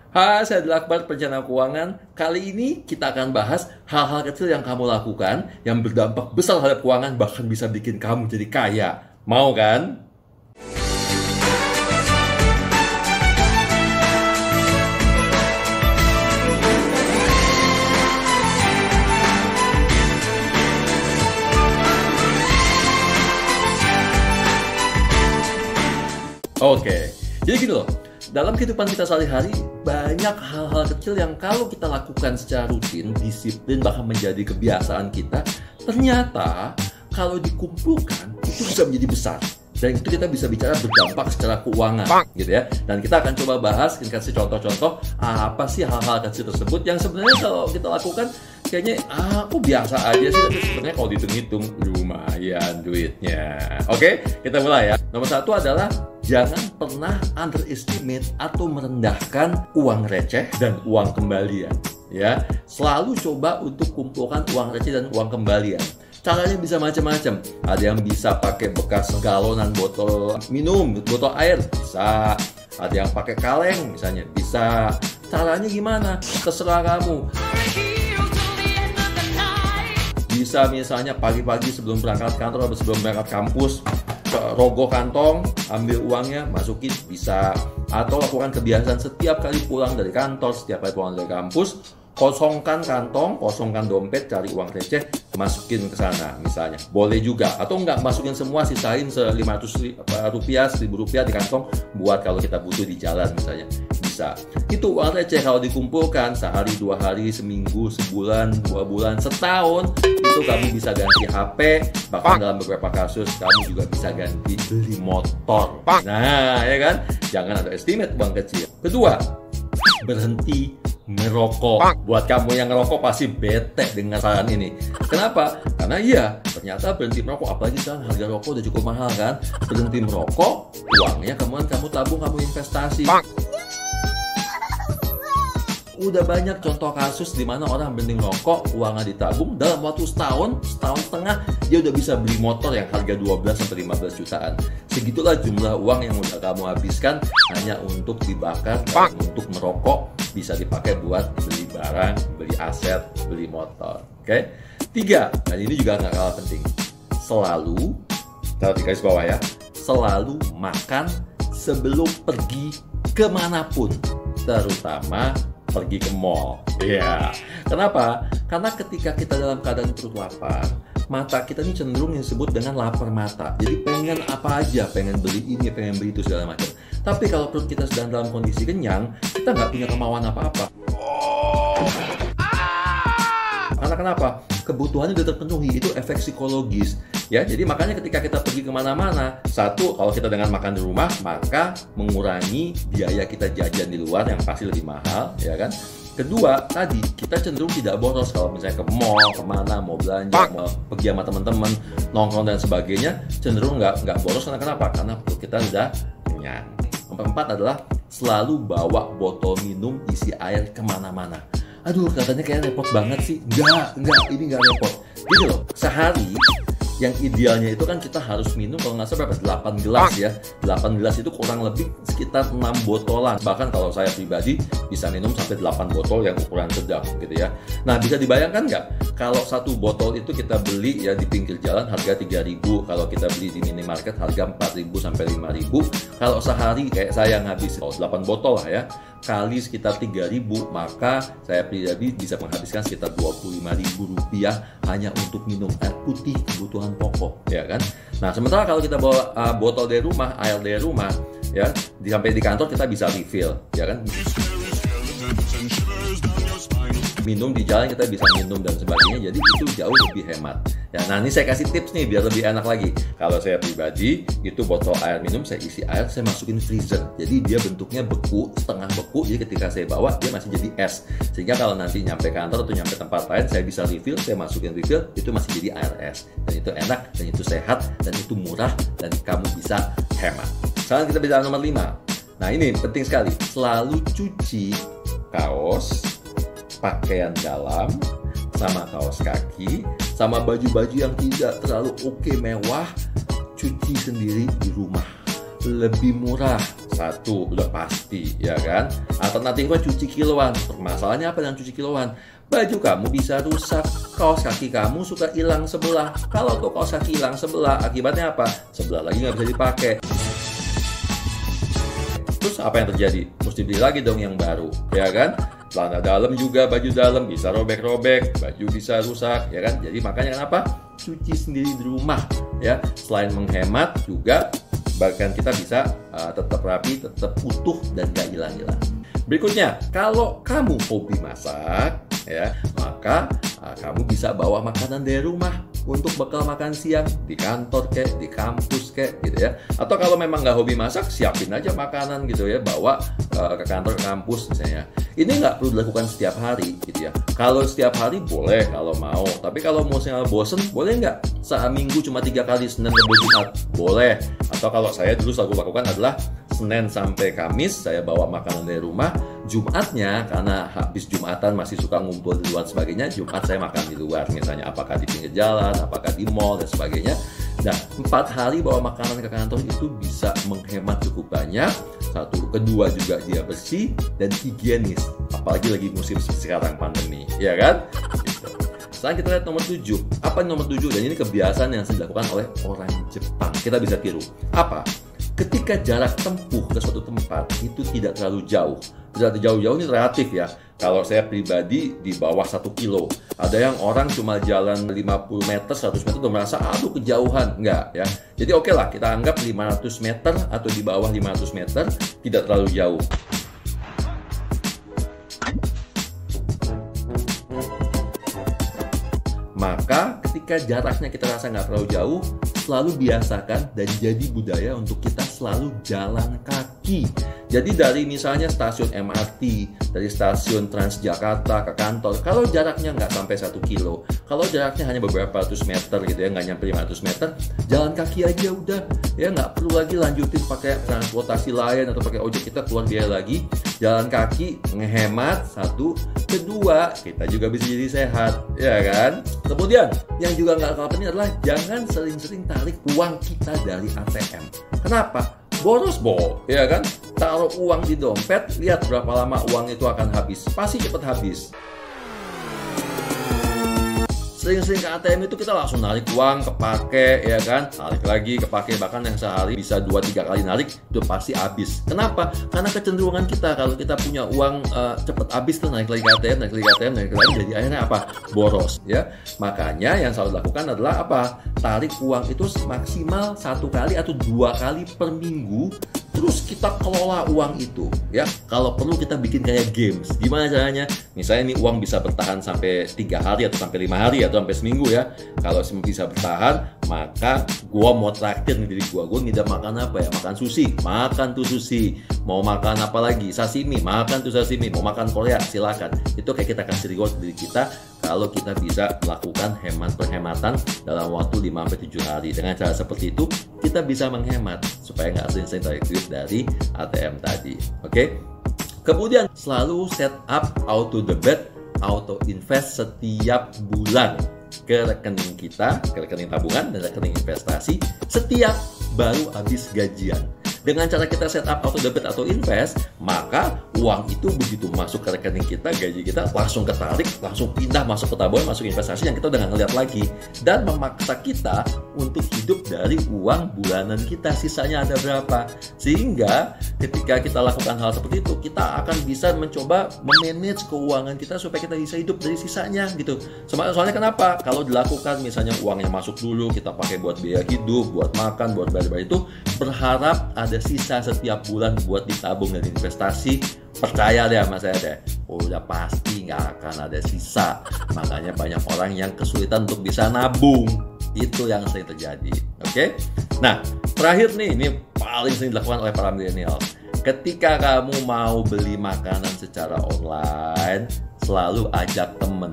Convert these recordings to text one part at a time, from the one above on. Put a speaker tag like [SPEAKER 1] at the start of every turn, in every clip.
[SPEAKER 1] Hai, saya adalah Akbar, perencana keuangan. Kali ini kita akan bahas hal-hal kecil yang kamu lakukan yang berdampak besar terhadap keuangan, bahkan bisa bikin kamu jadi kaya. Mau kan? Oke, jadi gini loh. Dalam kehidupan kita sehari-hari, banyak hal-hal kecil yang kalau kita lakukan secara rutin, disiplin, bahkan menjadi kebiasaan kita, ternyata kalau dikumpulkan, itu bisa menjadi besar. Dan itu kita bisa bicara berdampak secara keuangan, gitu ya. Dan kita akan coba bahas, kasih contoh-contoh, apa sih hal-hal kecil tersebut yang sebenarnya kalau kita lakukan, kayaknya, aku biasa aja sih, tapi sebenarnya kalau dihitung-hitung, lumayan duitnya. Oke, kita mulai ya. Nomor satu adalah, jangan pernah underestimate atau merendahkan uang receh dan uang kembalian. Ya, selalu coba untuk kumpulkan uang receh dan uang kembalian. Caranya bisa macam-macam. Ada yang bisa pakai bekas galonan botol minum, botol air, bisa. Ada yang pakai kaleng, misalnya, bisa. Caranya gimana? Terserah kamu. Bisa misalnya pagi-pagi sebelum berangkat kantor atau sebelum berangkat kampus, rogoh kantong, ambil uangnya, masukin, bisa. Atau lakukan kebiasaan setiap kali pulang dari kantor, setiap kali pulang dari kampus, kosongkan kantong, kosongkan dompet, cari uang receh, masukin ke sana misalnya. Boleh juga, atau enggak, masukin semua, sisain 500 rupiah, 1000 rupiah di kantong buat kalau kita butuh di jalan misalnya. Bisa. Itu uang receh kalau dikumpulkan sehari, 2 hari, seminggu, sebulan, 2 bulan, setahun, itu kamu bisa ganti HP, bahkan dalam beberapa kasus kamu juga bisa ganti beli motor. Nah, ya kan? Jangan underestimate uang kecil. Kedua, berhenti merokok. Buat kamu yang ngerokok pasti bete dengan saran ini. Kenapa? Karena iya, ternyata berhenti merokok, apalagi sekarang harga rokok udah cukup mahal kan. Berhenti merokok, uangnya kemudian kamu tabung, kamu investasi. Udah banyak contoh kasus di mana orang berhenti merokok, uangnya ditabung, dalam waktu setahun setengah, dia udah bisa beli motor yang harga 12-15 jutaan. Segitulah jumlah uang yang udah kamu habiskan hanya untuk dibakar, untuk merokok, bisa dipakai buat beli barang, beli aset, beli motor. Oke? 3, dan ini juga nggak kalah penting. Selalu, taruh di garis bawah ya, selalu makan sebelum pergi kemanapun, terutama pergi ke mall. Iya. Kenapa? Karena ketika kita dalam keadaan perut lapar, mata kita ini cenderung yang disebut dengan lapar mata. Jadi pengen apa aja, pengen beli ini, pengen beli itu, segala macam. Tapi kalau perut kita sedang dalam kondisi kenyang, kita nggak punya kemauan apa-apa. Karena kenapa? Kebutuhannya sudah terpenuhi, itu efek psikologis. Ya, jadi makanya ketika kita pergi kemana-mana, satu, kalau kita dengan makan di rumah, maka mengurangi biaya kita jajan di luar yang pasti lebih mahal, ya kan? Kedua, tadi kita cenderung tidak boros kalau misalnya ke mall, kemana, mau belanja, mau pergi sama teman-teman, nongkrong dan sebagainya, cenderung nggak boros. Karena kenapa? Karena perut kita sudah kenyang. Nomor 4 adalah selalu bawa botol minum isi air kemana-mana. Aduh, katanya kayak repot banget sih. Enggak, ini enggak repot. Gini loh, sehari yang idealnya itu kan kita harus minum kalau nggak salah berapa? 8 gelas ya. 8 gelas itu kurang lebih sekitar 6 botolan. Bahkan kalau saya pribadi bisa minum sampai 8 botol yang ukuran sedang gitu ya. Nah, bisa dibayangkan nggak? Kalau satu botol itu kita beli ya di pinggir jalan harga 3.000. Kalau kita beli di minimarket harga 4.000 sampai 5.000. Kalau sehari kayak saya ngabis 8 botol lah ya, kali sekitar 3.000, maka saya pribadi bisa menghabiskan sekitar 25.000 rupiah hanya untuk minum air putih kebutuhan pokok, ya kan? Nah, sementara kalau kita bawa botol dari rumah, air dari rumah, ya, sampai di kantor kita bisa refill, ya kan? Minum di jalan kita bisa minum dan sebagainya, jadi itu jauh lebih hemat. Ya, nah ini saya kasih tips nih biar lebih enak lagi. Kalau saya pribadi, itu botol air minum saya isi air, saya masukin freezer. Jadi dia bentuknya beku, setengah beku, jadi ketika saya bawa dia masih jadi es. Sehingga kalau nanti nyampe kantor atau nyampe tempat lain, saya bisa refill, saya masukin refill, itu masih jadi air es. Dan itu enak, dan itu sehat, dan itu murah, dan kamu bisa hemat. Sekarang kita bicara nomor 5. Nah ini penting sekali, selalu cuci kaos, pakaian dalam, sama kaos kaki, sama baju-baju yang tidak terlalu mewah, cuci sendiri di rumah. Lebih murah satu udah pasti, ya kan? Alternatifnya cuci kiloan. Permasalahannya apa dengan cuci kiloan? Baju kamu bisa rusak, kaos kaki kamu suka hilang sebelah. Kalau tuh kaos kaki hilang sebelah, akibatnya apa? Sebelah lagi nggak bisa dipakai. Terus apa yang terjadi? Mesti beli lagi dong yang baru, ya kan? Celana dalam juga, baju dalam bisa robek-robek, baju bisa rusak, ya kan? Jadi makanya kenapa? Cuci sendiri di rumah, ya. Selain menghemat juga, bahkan kita bisa tetap rapi, tetap utuh dan gak hilang-hilang. Berikutnya, kalau kamu hobi masak, ya, maka kamu bisa bawa makanan dari rumah untuk bekal makan siang di kantor kek, di kampus kek, gitu ya. Atau kalau memang nggak hobi masak, siapin aja makanan gitu ya, bawa ke kantor, ke kampus misalnya. Ini nggak perlu dilakukan setiap hari gitu ya. Kalau setiap hari boleh kalau mau, tapi kalau misalnya bosen, boleh nggak? Seminggu cuma 3 kali, Senin, Rabu, Jumat, boleh. Atau kalau saya dulu selalu lakukan adalah Senin sampai Kamis saya bawa makanan dari rumah. Jumatnya karena habis Jumatan masih suka ngumpul di luar sebagainya, Jumat saya makan di luar, misalnya apakah di pinggir jalan, apakah di mall dan sebagainya. Nah, 4 hari bawa makanan ke kantor itu bisa menghemat cukup banyak. Satu, kedua juga dia bersih dan higienis, apalagi lagi musim sekarang pandemi, ya kan? Gitu. Sekarang kita lihat nomor 7. Apa nomor 7? Dan ini kebiasaan yang dilakukan oleh orang Jepang. Kita bisa tiru. Apa? Ketika jarak tempuh ke suatu tempat itu tidak terlalu jauh. Tidak jauh-jauh ini relatif ya. Kalau saya pribadi di bawah 1 kilo. Ada yang orang cuma jalan 50 meter, 100 meter udah merasa aduh kejauhan. Enggak ya. Jadi oke lah, kita anggap 500 meter atau di bawah 500 meter tidak terlalu jauh. Maka ketika jaraknya kita rasa nggak terlalu jauh, selalu biasakan dan jadi budaya untuk kita selalu jalan kaki. Jadi dari misalnya stasiun MRT, dari stasiun Transjakarta ke kantor, kalau jaraknya nggak sampai 1 kilo, kalau jaraknya hanya beberapa ratus meter gitu ya, nggak nyampe 500 meter, jalan kaki aja udah. Ya nggak perlu lagi lanjutin pakai transportasi lain atau pakai ojek, kita keluar biaya lagi. Jalan kaki ngehemat, satu. Kedua, kita juga bisa jadi sehat, ya kan? Kemudian, yang juga nggak kalah penting adalah jangan sering-sering tarik uang kita dari ATM. Kenapa? Boros, ya kan? Taruh uang di dompet, lihat berapa lama uang itu akan habis. Pasti cepat habis. Sering-sering ke ATM itu kita langsung narik uang, kepake, ya kan? Narik lagi, kepake, bahkan yang sehari bisa 2-3 kali narik, itu pasti habis. Kenapa? Karena kecenderungan kita, kalau kita punya uang cepet habis tuh, narik lagi ke ATM, narik lagi ke ATM, narik lagi, jadi akhirnya apa? Boros, ya. Makanya yang selalu dilakukan adalah apa? Tarik uang itu maksimal 1 kali atau 2 kali per minggu, terus kita kelola uang itu, ya. Kalau perlu kita bikin kayak games. Gimana caranya? Misalnya ini uang bisa bertahan sampai 3 hari atau sampai 5 hari atau sampai seminggu ya. Kalau bisa bertahan, maka gua mau traktir nih diri gua ngidam makan apa ya? Makan sushi, makan tuh sushi. Mau makan apa lagi? Sashimi, makan tuh sashimi. Mau makan Korea, silakan. Itu kayak kita kasih reward diri kita kalau kita bisa melakukan penghematan dalam waktu 5-7 hari. Dengan cara seperti itu, kita bisa menghemat supaya nggak sering-sering tarik duit dari ATM tadi. Oke? Kemudian selalu set up auto debit, auto invest setiap bulan ke rekening kita, ke rekening tabungan dan rekening investasi setiap baru habis gajian. Dengan cara kita set up auto debit atau invest, maka uang itu begitu masuk ke rekening kita, gaji kita langsung ketarik, langsung pindah masuk ke tabungan, masuk investasi yang kita udah nggak ngeliat lagi, dan memaksa kita untuk hidup dari uang bulanan kita, sisanya ada berapa. Sehingga ketika kita lakukan hal seperti itu, kita akan bisa mencoba memanage keuangan kita supaya kita bisa hidup dari sisanya gitu. Soalnya kenapa? Kalau dilakukan misalnya uang yang masuk dulu kita pakai buat biaya hidup, buat makan, buat bayar itu, berharap ada sisa setiap bulan buat ditabung dan investasi, percaya deh sama saya deh, udah pasti nggak akan ada sisa. Makanya banyak orang yang kesulitan untuk bisa nabung. Itu yang sering terjadi. Oke? Nah, terakhir nih, ini paling sering dilakukan oleh para milenial. Ketika kamu mau beli makanan secara online, selalu ajak temen.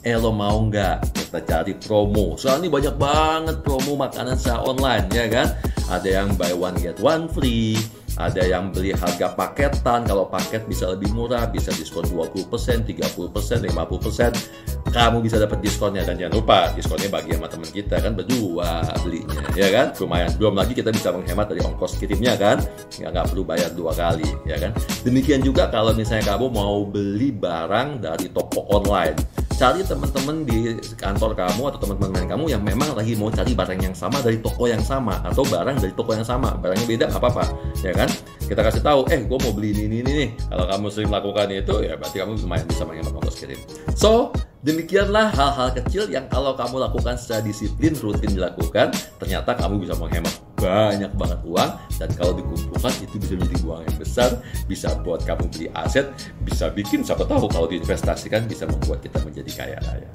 [SPEAKER 1] Lo mau nggak kita cari promo? Soalnya ini banyak banget promo makanan secara online, ya kan? Ada yang buy one get one free, ada yang beli harga paketan. Kalau paket bisa lebih murah, bisa diskon 20%, 30%, 50%. kamu bisa dapat diskonnya. Dan jangan lupa diskonnya bagi sama teman kita kan, berdua belinya, ya kan, lumayan. Belum lagi kita bisa menghemat dari ongkos kirimnya kan, nggak perlu bayar 2 kali, ya kan. Demikian juga kalau misalnya kamu mau beli barang dari toko online, cari teman-teman di kantor kamu atau teman-teman kamu yang memang lagi mau cari barang yang sama dari toko yang sama, atau barang dari toko yang sama, barangnya beda nggak apa-apa, ya kan. Kita kasih tahu, gue mau beli ini nih. Kalau kamu sering melakukan itu, ya berarti kamu lumayan bisa menghemat ongkos kirim. So, demikianlah hal-hal kecil yang kalau kamu lakukan secara disiplin, rutin dilakukan, ternyata kamu bisa menghemat banyak banget uang. Dan kalau dikumpulkan itu bisa menjadi uang yang besar, bisa buat kamu beli aset, bisa bikin, siapa tahu kalau diinvestasikan bisa membuat kita menjadi kaya raya.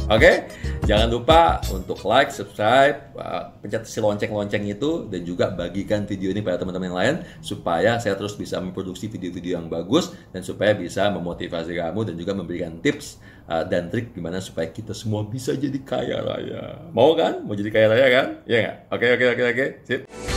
[SPEAKER 1] Oke, jangan lupa untuk like, subscribe, pencet si lonceng-lonceng itu, dan juga bagikan video ini pada teman-teman yang lain supaya saya terus bisa memproduksi video-video yang bagus dan supaya bisa memotivasi kamu dan juga memberikan tips dan trik gimana supaya kita semua bisa jadi kaya raya. Mau kan? Mau jadi kaya raya kan? Iya nggak? Oke, sip.